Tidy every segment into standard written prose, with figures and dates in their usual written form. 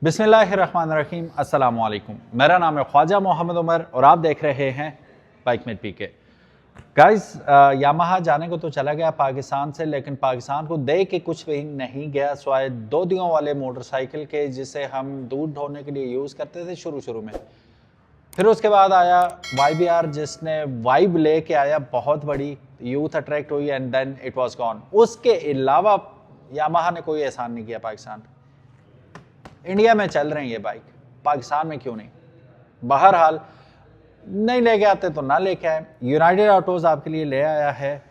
बिस्मिल्लाहिर्रहमानिर्रहीम, अस्सलाम वालेकुम। मेरा नाम है ख्वाजा मोहम्मद उमर और आप देख रहे हैं बाइक मेट पीके। गाइस, यामाहा जाने को तो चला गया पाकिस्तान से, लेकिन पाकिस्तान को दे के कुछ भी नहीं गया स्वाय दो दियों वाले मोटरसाइकिल के, जिसे हम दूध ढोने के लिए यूज़ करते थे शुरू में। फिर उसके बाद आया YBR, जिसने वाइब लेके आया, बहुत बड़ी यूथ अट्रैक्ट हुई and then it was gone. उसके अलावा यामाहा ने कोई एहसान नहीं किया पाकिस्तान। इंडिया में चल रही है बाइक, पाकिस्तान में क्यों नहीं? बहरहाल नहीं लेके आते तो ना लेके आए। यूनाइटेड ऑटोज आपके लिए ले आया है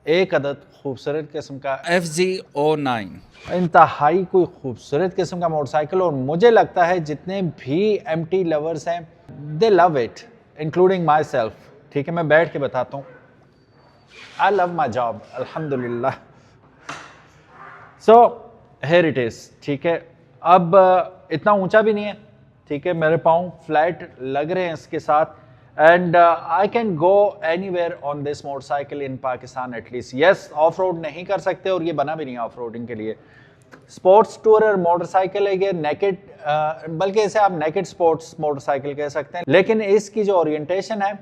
एक अदद खूबसूरत किस्म का FZ09, इंतहाई कोई खूबसूरत किस्म का मोटरसाइकिल। और मुझे लगता है जितने भी MT लवर्स हैं दे love it, including my self. ठीक है, मैं बैठ के बताता हूँ। आई लव माई जॉब, अल्हम्दुलिल्लाह। So here it is. ठीक है, अब इतना ऊंचा भी नहीं है, ठीक है, मेरे पाँव फ्लैट लग रहे हैं इसके साथ। And I can go anywhere on this motorcycle in Pakistan at least. Yes, of road नहीं कर सकते और ये बना भी नहीं है ऑफ रोडिंग के लिए। स्पोर्ट्स टूरर मोटरसाइकिल है ये, नेकेड, बल्कि इसे आप नेकेड स्पोर्ट्स मोटरसाइकिल कह सकते हैं। लेकिन इसकी जो ओरिएंटेशन है,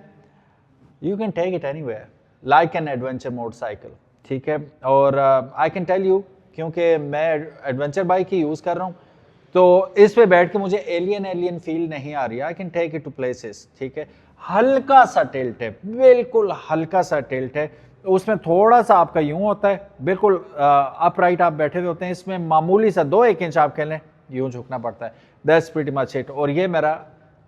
you can take it anywhere like an adventure motorcycle. ठीक है, और आई कैन टेल यू, क्योंकि मैं एडवेंचर बाइक ही यूज़ कर रहा हूँ, तो इस पे बैठ के मुझे एलियन फील नहीं आ रही। I can take it to places. ठीक है, हल्का सा टिल्ट है, बिल्कुल हल्का सा टिल्ट है। उसमें थोड़ा सा आपका यूं होता है, बिल्कुल अपराइट आप बैठे हुए होते हैं, इसमें मामूली सा 2-1 इंच आप कह लें यूं झुकना पड़ता है। That's pretty much it. और ये मेरा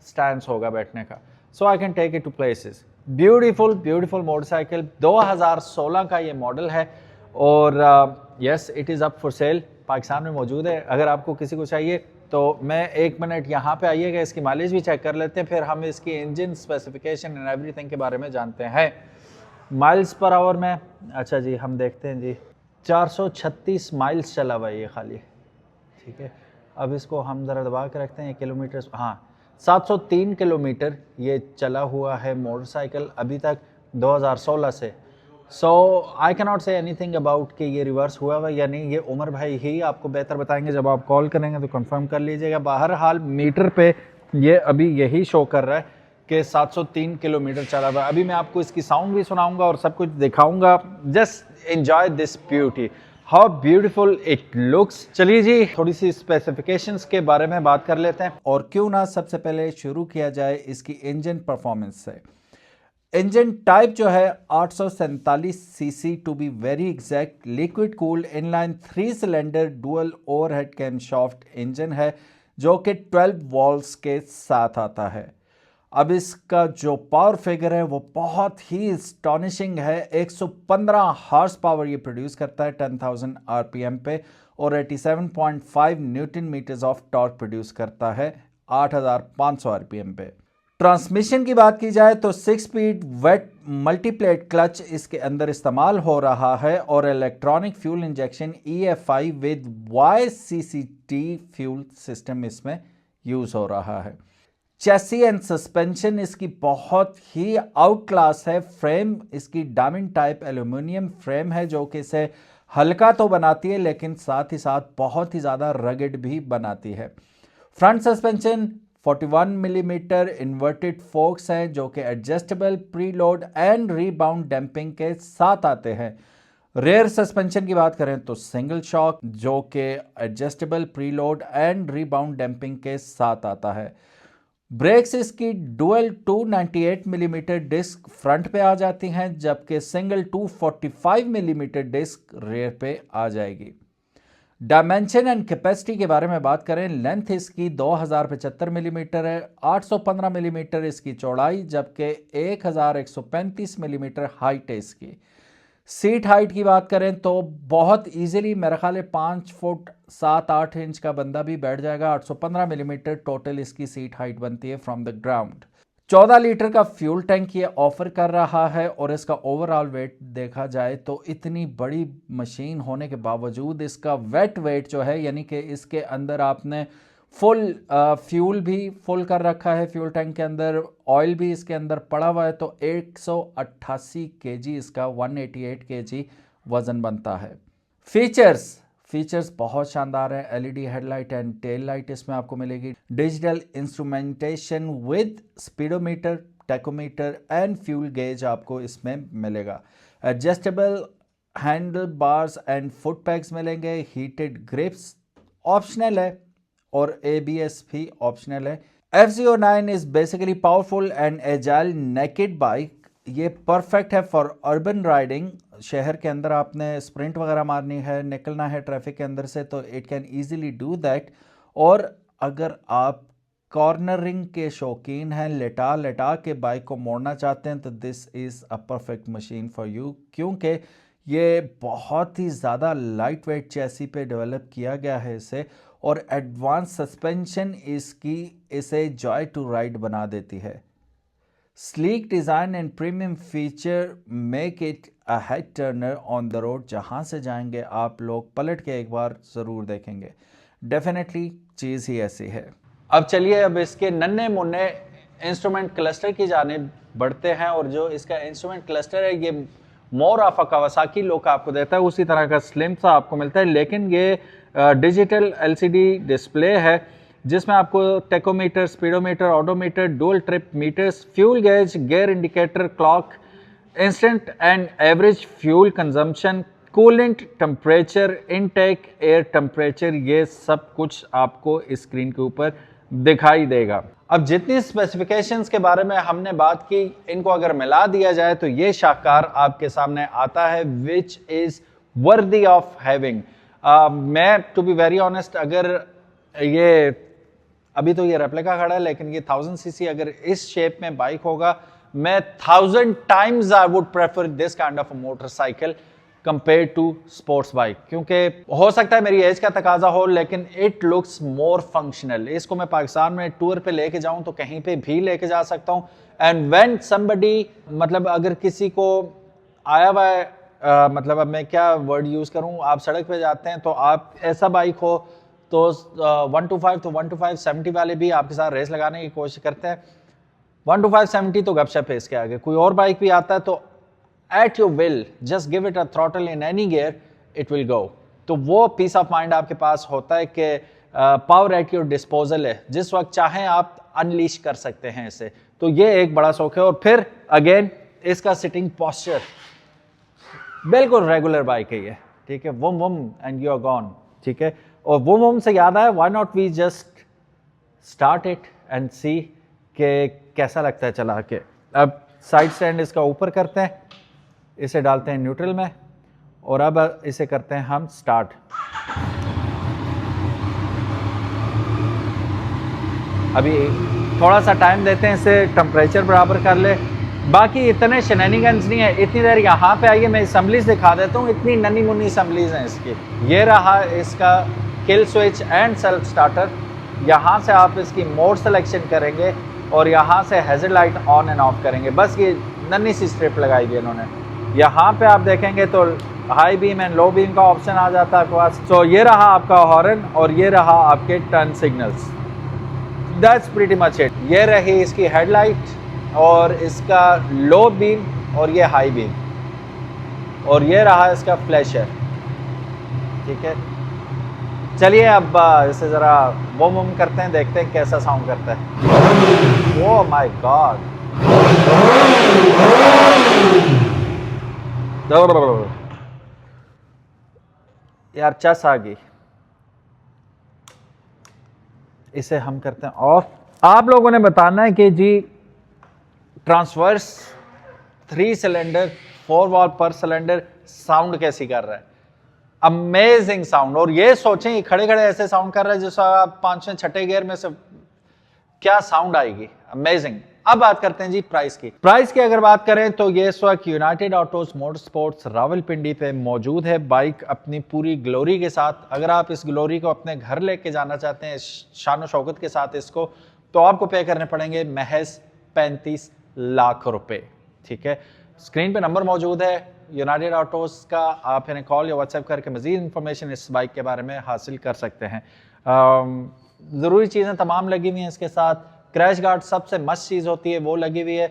स्टैंड होगा बैठने का। So I can take it to places. Beautiful motorcycle, 2016 का ये मॉडल है और yes, it is up for sale. Pakistan में मौजूद है। अगर आपको किसी को चाहिए तो मैं 1 मिनट यहाँ पे आइएगा, इसकी माइलेज भी चेक कर लेते हैं, फिर हम इसकी इंजन स्पेसिफिकेशन एंड एवरीथिंग के बारे में जानते हैं। माइल्स पर आवर में, अच्छा जी, हम देखते हैं जी, 436 माइल्स चला हुआ है ये खाली। ठीक है, अब इसको हम ज़रा दबा के रखते हैं किलोमीटर। हाँ, 703 किलोमीटर ये चला हुआ है मोटरसाइकिल अभी तक 2016 से। So I can not say anything about कि ये रिवर्स हुआ हुआ या नहीं। ये उमर भाई ही आपको बेहतर बताएंगे, जब आप कॉल करेंगे तो कंफर्म कर लीजिएगा। बहरहाल मीटर पे ये अभी यही शो कर रहा है कि 703 किलोमीटर चला हुआ है। अभी मैं आपको इसकी साउंड भी सुनाऊंगा और सब कुछ दिखाऊंगा। Just enjoy this beauty, how beautiful it looks. चलिए जी, थोड़ी सी स्पेसिफिकेशंस के बारे में बात कर लेते हैं। और क्यों ना सबसे पहले शुरू किया जाए इसकी इंजन परफॉर्मेंस से। इंजन टाइप जो है 847 CC to be very exact, liquid cooled inline 3 cylinder dual overhead camshaft engine है जो कि 12 वॉल्व्स के साथ आता है। अब इसका जो पावर फिगर है वो बहुत ही एस्टॉनिशिंग है। 115 हार्स पावर ये प्रोड्यूस करता है 10,000 RPM पे और 87.5 newton meters of torque produce करता है 8,500 RPM पे। ट्रांसमिशन की बात की जाए तो 6 स्पीड वेट मल्टीप्लेट क्लच इसके अंदर इस्तेमाल हो रहा है और electronic fuel injection EFI with YCCT fuel system इसमें यूज हो रहा है। चेसी एंड सस्पेंशन इसकी बहुत ही आउट क्लास है। फ्रेम इसकी डायमंड टाइप एल्यूमिनियम फ्रेम है जो कि इसे हल्का तो बनाती है लेकिन साथ ही साथ बहुत ही ज़्यादा रगड़ भी बनाती है। Front suspension 41 millimeter inverted forks हैं जो कि adjustable preload and rebound damping के साथ आते हैं। रेयर सस्पेंशन की बात करें तो सिंगल शॉक जो कि adjustable preload and rebound damping के साथ आता है। ब्रेक्स इसकी डुअल 298 मिलीमीटर डिस्क फ्रंट पे आ जाती हैं जबकि सिंगल 245 मिलीमीटर डिस्क रेयर पे आ जाएगी। डायमेंशन एंड कैपेसिटी के बारे में बात करें, लेंथ इसकी 2075 मिलीमीटर है, 815 मिलीमीटर इसकी चौड़ाई जबकि 1135 मिलीमीटर हाइट है इसकी। सीट हाइट की बात करें तो बहुत इजीली मेरा ख्याल है 5 फुट 7-8 इंच का बंदा भी बैठ जाएगा। 815 मिलीमीटर टोटल इसकी सीट हाइट बनती है फ्रॉम द ग्राउंड। 14 लीटर का फ्यूल टैंक ये ऑफर कर रहा है और इसका ओवरऑल वेट देखा जाए तो इतनी बड़ी मशीन होने के बावजूद इसका वेट वेट जो है, यानी कि इसके अंदर आपने फुल फ्यूल भी फुल कर रखा है, फ्यूल टैंक के अंदर ऑयल भी इसके अंदर पड़ा हुआ है, तो 188 kg इसका 188 kg वजन बनता है। फीचर्स फीचर्स बहुत शानदार है। LED headlight and tail light इसमें आपको मिलेगी। Digital instrumentation with speedometer, tachometer and fuel gauge आपको इसमें मिलेगा। Adjustable handle bars and foot PACS मिलेंगे। हीटेड ग्रिप्स ऑप्शनल है और ABS भी ऑप्शनल है। FZ09 is basically powerful and agile naked bike. ये परफेक्ट है फॉर अर्बन राइडिंग। शहर के अंदर आपने स्प्रिंट वगैरह मारनी है, निकलना है ट्रैफिक के अंदर से, तो it can easily do that. और अगर आप कॉर्नरिंग के शौकीन हैं, लेटा लेटा के बाइक को मोड़ना चाहते हैं, तो this is a perfect machine for you, क्योंकि ये बहुत ही ज़्यादा लाइट वेट चैसी पे डेवलप किया गया है इसे, और एडवांस सस्पेंशन इसकी इसे जॉय टू राइड बना देती है। Sleek design and premium feature make it a head Turner on the road. जहाँ से जाएंगे आप लोग पलट के एक बार ज़रूर देखेंगे। डेफिनेटली चीज़ ही ऐसी है। अब चलिए अब इसके नन्हे मुन्ने इंस्ट्रूमेंट क्लस्टर की जानिब बढ़ते हैं, और जो इसका इंस्ट्रूमेंट क्लस्टर है ये more of a Kawasaki look आपको देता है, उसी तरह का स्लिम सा आपको मिलता है, लेकिन ये डिजिटल LCD डिस्प्ले है जिसमें आपको tachometer, speedometer, odometer, dual trip meters, fuel gauge, gear indicator, clock, instant and average fuel consumption, coolant temperature, intake air temperature, ये सब कुछ आपको स्क्रीन के ऊपर दिखाई देगा। अब जितनी स्पेसिफिकेशंस के बारे में हमने बात की, इनको अगर मिला दिया जाए तो ये शाहकार आपके सामने आता है, which is worthy of having. मैं टू बी वेरी ऑनेस्ट, अगर ये अभी तो ये रेप्लिका खड़ा है, लेकिन ये 1000 सीसी अगर इस शेप में बाइक होगा, मैं 1000 times I would prefer this kind of a motorcycle compare to sports bike, क्योंकि हो सकता है मेरी एज का तकाजा हो, लेकिन इट लुक्स मोर फंक्शनल। इसको मैं पाकिस्तान में टूर पे लेके जाऊं तो कहीं पे भी लेके जा सकता हूं। एंड व्हेन समबडी, मतलब अगर किसी को आया हुआ है, मतलब अब मैं क्या वर्ड यूज करूं, आप सड़क पे जाते हैं तो आप ऐसा बाइक हो तो 125 तो 125 70 वाले भी आपके साथ रेस लगाने की कोशिश करते हैं। 125 70 तो गपशप है इसके आगे। कोई और बाइक भी आता है तो at your will just give it a throttle in any gear, it will go। तो वो पीस ऑफ माइंड आपके पास होता है कि पावर एट योर डिस्पोजल है, जिस वक्त चाहें आप अनलीश कर सकते हैं इसे। तो ये एक बड़ा शौक है। और फिर अगेन इसका सिटिंग पोस्चर बिल्कुल रेगुलर बाइक है ये, ठीक है, vroom vroom and you are gone, ठीक है। और वुम वुम से याद आया, why not we just start it and see कि कैसा लगता है चला के। अब साइड स्टैंड इसका ऊपर करते हैं, इसे डालते हैं न्यूट्रल में, और अब इसे करते हैं हम स्टार्ट। अभी थोड़ा सा टाइम देते हैं इसे टेम्परेचर बराबर कर ले। बाकी इतने शेनैनिगन्स नहीं है। इतनी देर यहाँ पे आइए, मैं असम्बलीज दिखा देता हूँ। इतनी नन्ही मुन्नी असम्बलीज हैं इसकी। ये रहा इसका kill switch and self starter. यहाँ से आप इसकी मोड सिलेक्शन करेंगे और यहाँ से hazard light on end of करेंगे। बस ये नन्ही सी स्ट्रिप लगाई हुई इन्होंने। यहाँ पे आप देखेंगे तो high beam and low beam का ऑप्शन आ जाता है आपके पास। तो ये रहा आपका हॉर्न और ये रहा आपके turn signals. That's pretty much it. ये रही इसकी हेडलाइट और इसका लो बीम और ये हाई बीम, और ये रहा इसका फ्लैशर, ठीक है। चलिए अब इसे ज़रा वुम वुम करते हैं, देखते हैं कैसा साउंड करता है। ओह माय गॉड, यार चस आ गई। इसे हम करते हैं ऑफ। आप लोगों ने बताना है कि जी ट्रांसवर्स 3 सिलेंडर 4 वॉल्व पर सिलेंडर साउंड कैसी कर रहा है। Amazing sound. और ये सोचें खड़े खड़े ऐसे साउंड कर रहा है जैसा आप 5वें 6ठे गियर में से क्या साउंड आएगी। अमेजिंग। अब बात करते हैं जी प्राइस की। प्राइस की अगर बात करें तो ये इस वक्त यूनाइटेड ऑटोज मोटरस्पोर्ट्स रावलपिंडी पे मौजूद है बाइक अपनी पूरी ग्लोरी के साथ। अगर आप इस ग्लोरी को अपने घर लेके जाना चाहते हैं शान शौकत के साथ इसको, तो आपको पे करने पड़ेंगे महज 35 लाख रुपए, ठीक है। स्क्रीन पे नंबर मौजूद है यूनाइटेड ऑटोज का, आप इन्हें कॉल या व्हाट्सएप करके मजीद इंफॉर्मेशन इस बाइक के बारे में हासिल कर सकते हैं। ज़रूरी चीज़ें तमाम लगी हुई हैं इसके साथ। क्रैश गार्ड सबसे मस्त चीज़ होती है, वो लगी हुई है।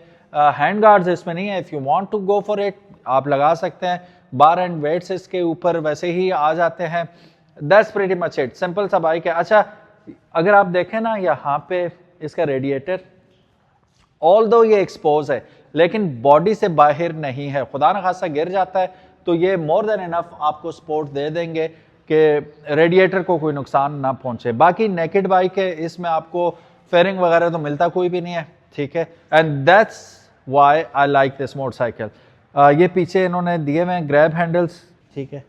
हैंड गार्ड्स इसमें नहीं है। If you want to go for it आप लगा सकते हैं। बार एंड वेट्स इसके ऊपर वैसे ही आ जाते हैं। That's pretty much it, simple सा बाइक है। अच्छा अगर आप देखें ना यहाँ पे इसका रेडिएटर, ऑल्दो ये एक्सपोज है लेकिन बॉडी से बाहर नहीं है, खुदा न खासा गिर जाता है तो ये मोर देन इनफ आपको सपोर्ट दे देंगे कि रेडिएटर को कोई नुकसान ना पहुंचे। बाकी नेकेड बाइक है, इसमें आपको फेयरिंग वगैरह तो मिलता कोई भी नहीं है, ठीक है। And that's why I like this motorcycle. ये पीछे इन्होंने दिए हुए हैं ग्रैब हैंडल्स, ठीक है।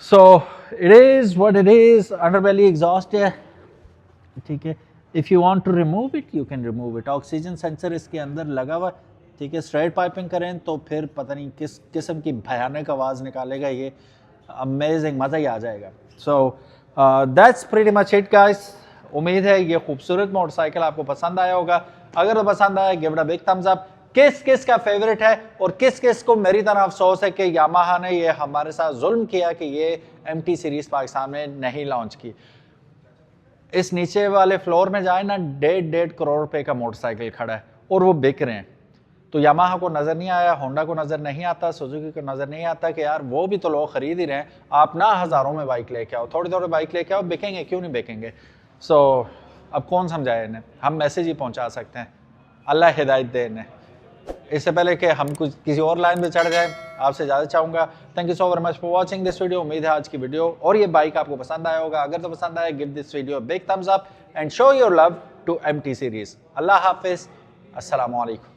So it is what it is, underbelly exhaust है, ठीक है। If you want to remove it you can remove it. Oxygen sensor इसके अंदर लगा हुआ, ठीक है। स्ट्रेट पाइपिंग करें तो फिर पता नहीं किस किस्म की भयानक आवाज़ निकालेगा ये, अमेजिंग, मज़ा ही आ जाएगा। So that's pretty much it guys. उम्मीद है ये खूबसूरत मोटरसाइकिल आपको पसंद आया होगा। अगर तो पसंद आया give it a big thumbs up. किस किस का फेवरेट है और किस किस को मेरी तरह अफसोस है कि यामाहा ने ये हमारे साथ जुल्म किया कि ये MT सीरीज पाकिस्तान में नहीं लॉन्च की। इस नीचे वाले फ्लोर में जाए ना, 1.5 करोड़ रुपए का मोटरसाइकिल खड़ा है और वो बिक रहे हैं। तो यामाहा को नज़र नहीं आया, होंडा को नज़र नहीं आता, सुजुकी को नज़र नहीं आता कि यार वो भी तो लोग खरीद ही रहे हैं, आप ना हज़ारों में बाइक लेके आओ, थोड़ी थोड़ी बाइक लेके आओ, बिकेंगे क्यों नहीं बिकेंगे। सो अब कौन समझाए इन्हें, हम मैसेज ही पहुंचा सकते हैं, अल्लाह हिदायत दे इन्हें। इससे पहले कि हम कुछ किसी और लाइन पे चढ़ जाए, आपसे इजाज़त चाहूँगा। Thank you so very much for watching this video. उम्मीद है आज की वीडियो और ये बाइक आपको पसंद आया होगा। अगर तो पसंद आया give this video big thumbs up and show your love to MT series. अल्लाह हाफिज़, अस्सलामु अलैकुम।